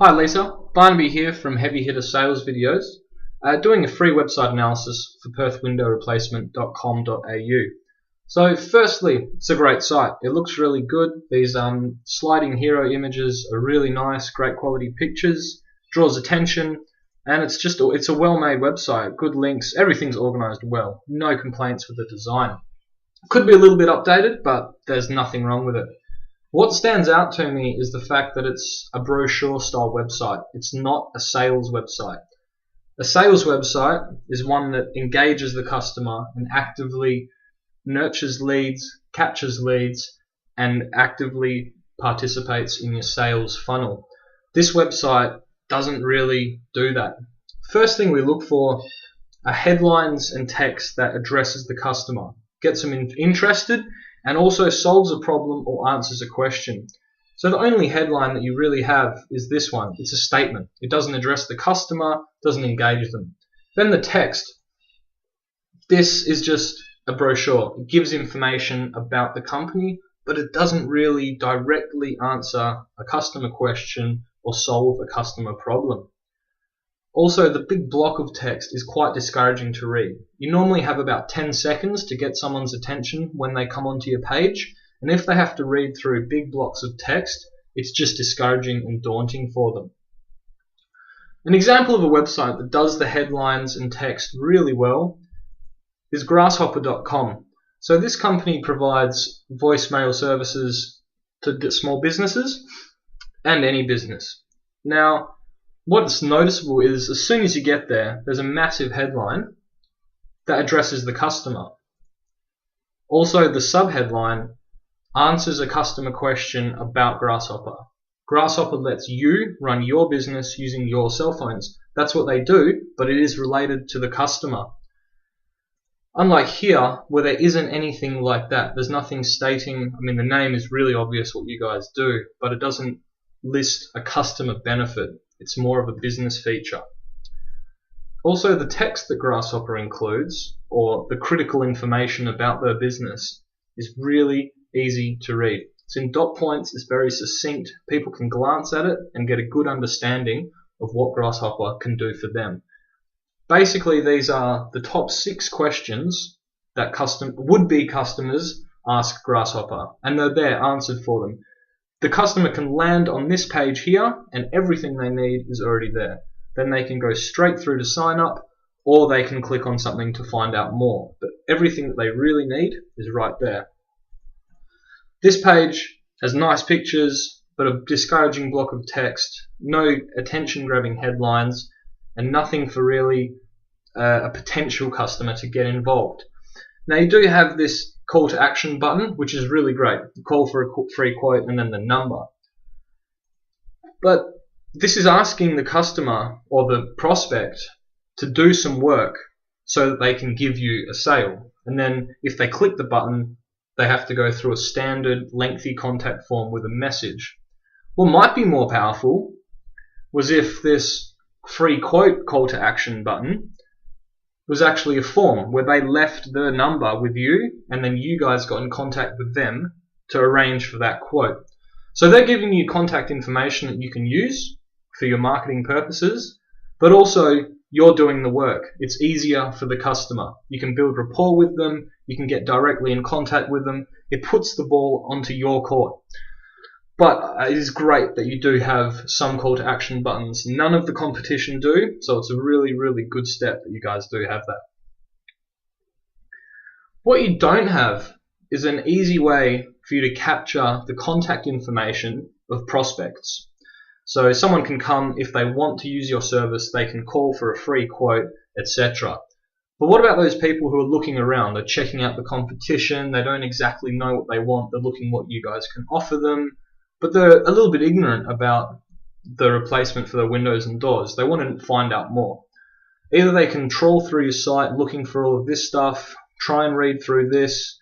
Hi Lisa, Barnaby here from Heavy Hitter Sales Videos, doing a free website analysis for perthwindowreplacement.com.au. So firstly, it's a great site. It looks really good. These sliding hero images are really nice, great quality pictures, draws attention, and it's a well-made website, good links, everything's organized well, no complaints with the design. Could be a little bit updated, but there's nothing wrong with it. What stands out to me is the fact that it's a brochure style website. It's not a sales website. A sales website is one that engages the customer and actively nurtures leads, captures leads, and actively participates in your sales funnel. This website doesn't really do that. First thing we look for are headlines and text that addresses the customer, gets them interested, and also solves a problem or answers a question. So the only headline that you really have is this one. It's a statement. It doesn't address the customer, doesn't engage them. Then the text. This is just a brochure. It gives information about the company, but it doesn't really directly answer a customer question or solve a customer problem. Also, the big block of text is quite discouraging to read. You normally have about 10 seconds to get someone's attention when they come onto your page, and if they have to read through big blocks of text, it's just discouraging and daunting for them. An example of a website that does the headlines and text really well is Grasshopper.com. So this company provides voicemail services to small businesses and any business. Now, what's noticeable is as soon as you get there, there's a massive headline that addresses the customer. Also, the subheadline answers a customer question about Grasshopper. Grasshopper lets you run your business using your cell phones. That's what they do, but it is related to the customer. Unlike here, where there isn't anything like that, there's nothing stating, the name is really obvious what you guys do, but it doesn't list a customer benefit. It's more of a business feature. Also, the text that Grasshopper includes, or the critical information about their business, is really easy to read. It's in dot points, it's very succinct, people can glance at it and get a good understanding of what Grasshopper can do for them. Basically, these are the top 6 questions that would-be customers ask Grasshopper, and they're there answered for them. The customer can land on this page here and everything they need is already there. Then they can go straight through to sign up, or they can click on something to find out more. But everything that they really need is right there. This page has nice pictures, but a discouraging block of text, no attention-grabbing headlines, and nothing for really a potential customer to get involved. Now you do have this call to action button, which is really great. Call for a free quote and then the number. But this is asking the customer or the prospect to do some work so that they can give you a sale. And then if they click the button, they have to go through a standard lengthy contact form with a message. What might be more powerful was if this free quote call to action button was actually a form where they left their number with you and then you guys got in contact with them to arrange for that quote. So they're giving you contact information that you can use for your marketing purposes, but also you're doing the work. It's easier for the customer. You can build rapport with them, you can get directly in contact with them. It puts the ball onto your court. But it is great that you do have some call to action buttons. None of the competition do, so it's a really, really good step that you guys do have that. What you don't have is an easy way for you to capture the contact information of prospects. So someone can come, if they want to use your service, they can call for a free quote, etc. But what about those people who are looking around? They're checking out the competition, they don't exactly know what they want, they're looking what you guys can offer them, but they're a little bit ignorant about the replacement for their windows and doors. They want to find out more. Either they can trawl through your site looking for all of this stuff, try and read through this,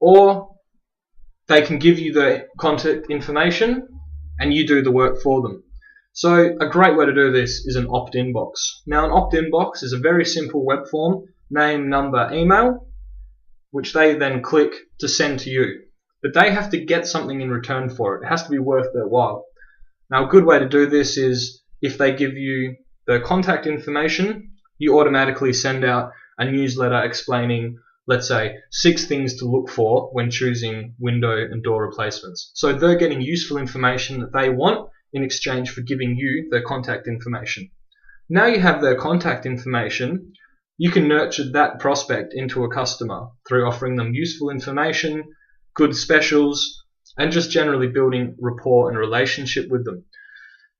or they can give you the contact information and you do the work for them. So a great way to do this is an opt-in box. Now an opt-in box is a very simple web form, name, number, email, which they then click to send to you. But they have to get something in return for it. It has to be worth their while. Now, a good way to do this is if they give you the contact information, you automatically send out a newsletter explaining, let's say, 6 things to look for when choosing window and door replacements. So they're getting useful information that they want in exchange for giving you their contact information. Now you have their contact information, you can nurture that prospect into a customer through offering them useful information, good specials, and just generally building rapport and relationship with them.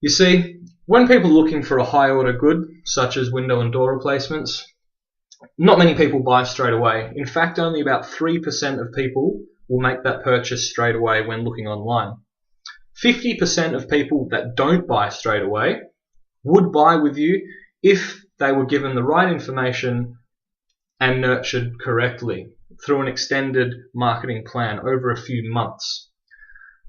You see, when people are looking for a high order good, such as window and door replacements, not many people buy straight away. In fact, only about 3% of people will make that purchase straight away when looking online. 50% of people that don't buy straight away would buy with you if they were given the right information and nurtured correctly through an extended marketing plan over a few months.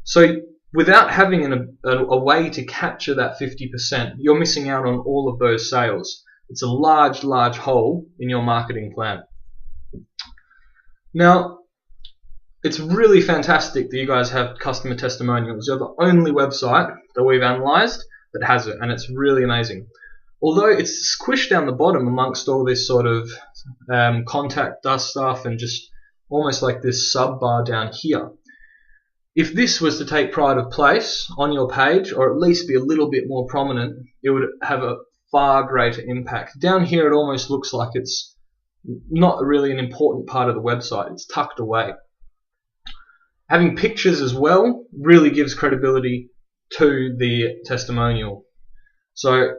So without having a way to capture that 50%, you're missing out on all of those sales. It's a large hole in your marketing plan. Now, it's really fantastic that you guys have customer testimonials. You're the only website that we've analyzed that has it, and it's really amazing. Although it's squished down the bottom amongst all this sort of contact us stuff and just almost like this sub bar down here. If this was to take pride of place on your page, or at least be a little bit more prominent, it would have a far greater impact. Down here it almost looks like it's not really an important part of the website. It's tucked away. Having pictures as well really gives credibility to the testimonial. So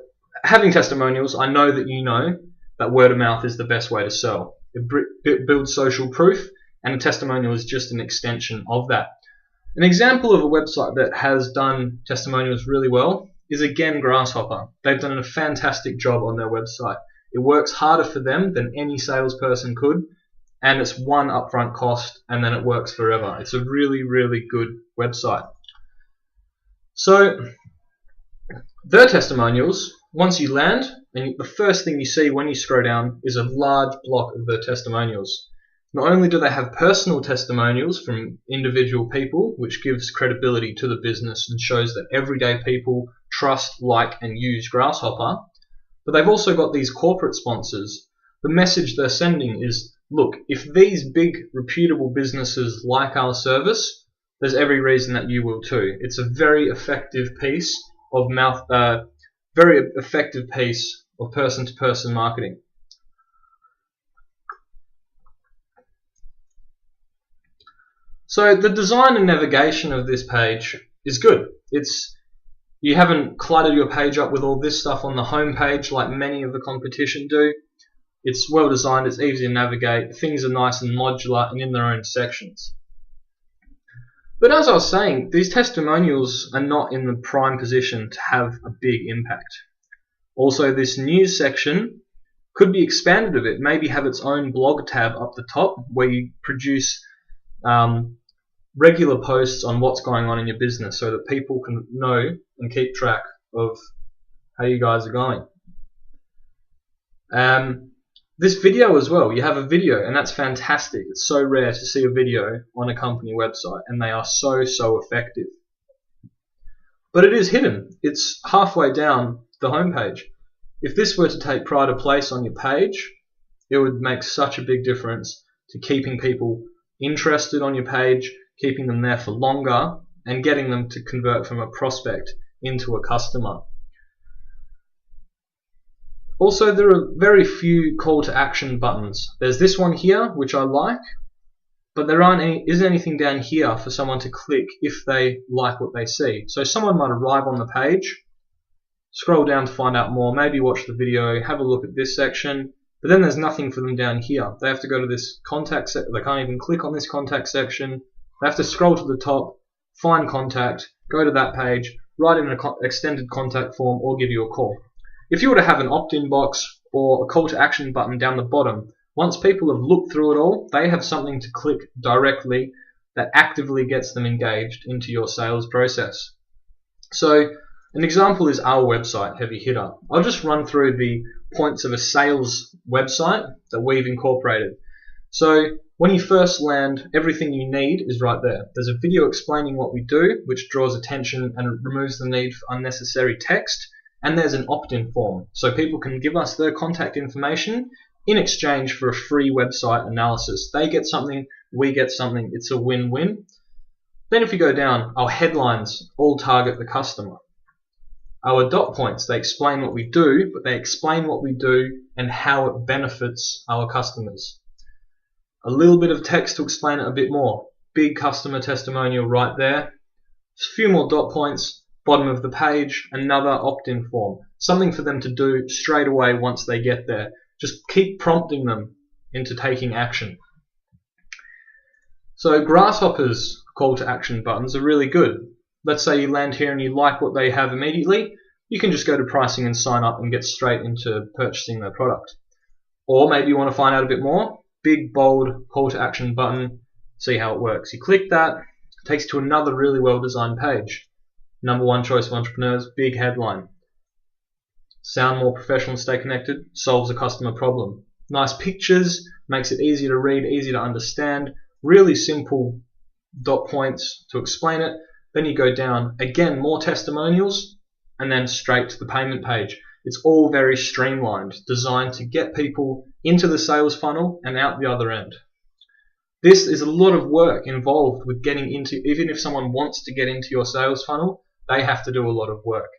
having testimonials, I know that you know that word of mouth is the best way to sell. It builds social proof, and a testimonial is just an extension of that. An example of a website that has done testimonials really well is again Grasshopper. They've done a fantastic job on their website. It works harder for them than any salesperson could, and it's one upfront cost, and then it works forever. It's a really good website. So their testimonials, once you land, and the first thing you see when you scroll down is a large block of their testimonials. Not only do they have personal testimonials from individual people, which gives credibility to the business and shows that everyday people trust, like, and use Grasshopper, but they've also got these corporate sponsors. The message they're sending is, look, if these big reputable businesses like our service, there's every reason that you will too. It's a very effective piece of person-to-person marketing. So the design and navigation of this page is good. You haven't cluttered your page up with all this stuff on the home page like many of the competition do. It's well designed, it's easy to navigate, things are nice and modular and in their own sections. But as I was saying, these testimonials are not in the prime position to have a big impact. Also, this news section could be expanded a bit, maybe have its own blog tab up the top where you produce regular posts on what's going on in your business so that people can know and keep track of how you guys are going. This video as well, you have a video, and that's fantastic. It's so rare to see a video on a company website, and they are so effective. But it is hidden. It's halfway down the homepage. If this were to take pride of place on your page, it would make such a big difference to keeping people interested on your page, keeping them there for longer, and getting them to convert from a prospect into a customer. Also, there are very few call to action buttons. There's this one here, which I like, but there isn't anything down here for someone to click if they like what they see. So someone might arrive on the page, scroll down to find out more, maybe watch the video, have a look at this section, but then there's nothing for them down here. They have to go to this contact section. They can't even click on this contact section. They have to scroll to the top, find contact, go to that page, write in an extended contact form, or give you a call. If you were to have an opt-in box or a call to action button down the bottom, once people have looked through it all, they have something to click directly that actively gets them engaged into your sales process. So an example is our website, Heavy Hitter. I'll just run through the points of a sales website that we've incorporated. So when you first land, everything you need is right there. There's a video explaining what we do, which draws attention and removes the need for unnecessary text. And there's an opt-in form, so people can give us their contact information in exchange for a free website analysis. They get something, we get something. It's a win-win. Then if you go down, our headlines all target the customer. Our dot points, they explain what we do, but they explain what we do and how it benefits our customers. A little bit of text to explain it a bit more. Big customer testimonial right there. A few more dot points, bottom of the page, another opt-in form. Something for them to do straight away once they get there. Just keep prompting them into taking action. So Grasshopper's call to action buttons are really good. Let's say you land here and you like what they have immediately, you can just go to pricing and sign up and get straight into purchasing their product. Or maybe you want to find out a bit more, big bold call to action button, see how it works. You click that, it takes you to another really well designed page. Number one choice of entrepreneurs, big headline. Sound more professional and stay connected, solves a customer problem. Nice pictures, makes it easier to read, easier to understand, really simple dot points to explain it. Then you go down, again, more testimonials, and then straight to the payment page. It's all very streamlined, designed to get people into the sales funnel and out the other end. This is a lot of work involved with getting into, even if someone wants to get into your sales funnel, they have to do a lot of work.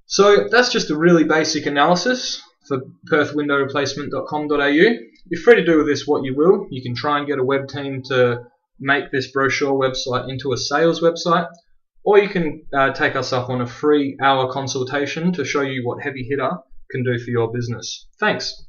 So that's just a really basic analysis for perthwindowreplacement.com.au. You're free to do with this what you will. You can try and get a web team to make this brochure website into a sales website, or you can take us up on a free hour consultation to show you what Heavy Hitter can do for your business. Thanks.